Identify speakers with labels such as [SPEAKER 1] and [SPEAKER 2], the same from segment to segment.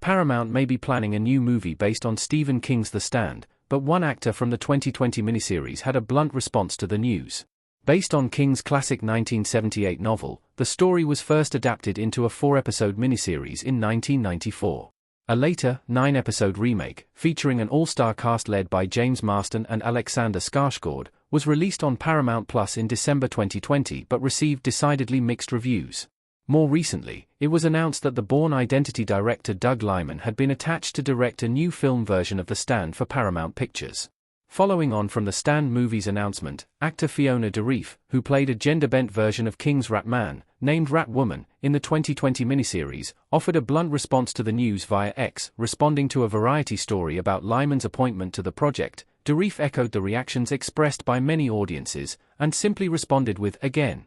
[SPEAKER 1] Paramount may be planning a new movie based on Stephen King's The Stand, but one actor from the 2020 miniseries had a blunt response to the news. Based on King's classic 1978 novel, the story was first adapted into a 4-episode miniseries in 1994. A later, 9-episode remake, featuring an all-star cast led by James Marsden and Alexander Skarsgård, was released on Paramount Plus in December 2020 but received decidedly mixed reviews. More recently, it was announced that the Bourne Identity director Doug Liman had been attached to direct a new film version of The Stand for Paramount Pictures. Following on from the Stand movie's announcement, actor Fiona Dourif, who played a gender-bent version of King's Rat Man, named Rat Woman, in the 2020 miniseries, offered a blunt response to the news via X, responding to a Variety story about Lyman's appointment to the project. Dourif echoed the reactions expressed by many audiences, and simply responded with, "Again."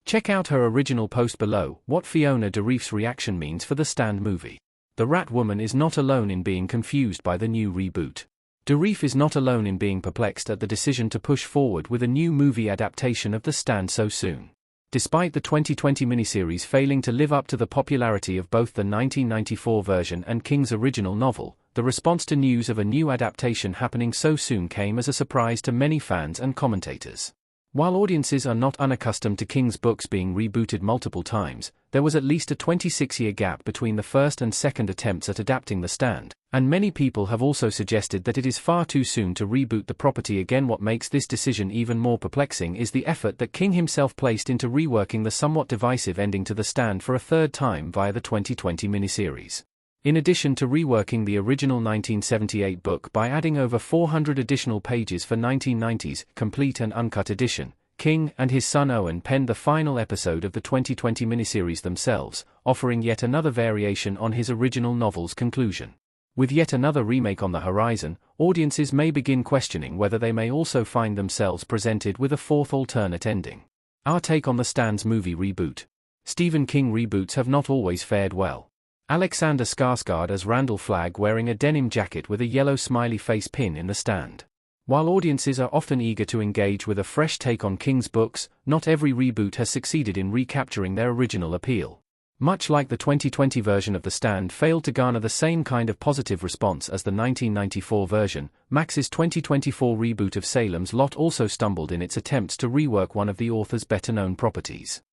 [SPEAKER 1] Check out her original post below, what Fiona Dourif's reaction means for the Stand movie. The Rat Woman is not alone in being confused by the new reboot. Dourif is not alone in being perplexed at the decision to push forward with a new movie adaptation of The Stand so soon. Despite the 2020 miniseries failing to live up to the popularity of both the 1994 version and King's original novel, the response to news of a new adaptation happening so soon came as a surprise to many fans and commentators. While audiences are not unaccustomed to King's books being rebooted multiple times, there was at least a 26-year gap between the first and second attempts at adapting The Stand, and many people have also suggested that it is far too soon to reboot the property again. What makes this decision even more perplexing is the effort that King himself placed into reworking the somewhat divisive ending to The Stand for a third time via the 2020 miniseries. In addition to reworking the original 1978 book by adding over 400 additional pages for 1990's complete and uncut edition, King and his son Owen penned the final episode of the 2020 miniseries themselves, offering yet another variation on his original novel's conclusion. With yet another remake on the horizon, audiences may begin questioning whether they may also find themselves presented with a fourth alternate ending. Our take on The Stand's movie reboot. Stephen King reboots have not always fared well. Alexander Skarsgård as Randall Flagg wearing a denim jacket with a yellow smiley face pin in The Stand. While audiences are often eager to engage with a fresh take on King's books, not every reboot has succeeded in recapturing their original appeal. Much like the 2020 version of The Stand failed to garner the same kind of positive response as the 1994 version, Max's 2024 reboot of Salem's Lot also stumbled in its attempts to rework one of the author's better-known properties.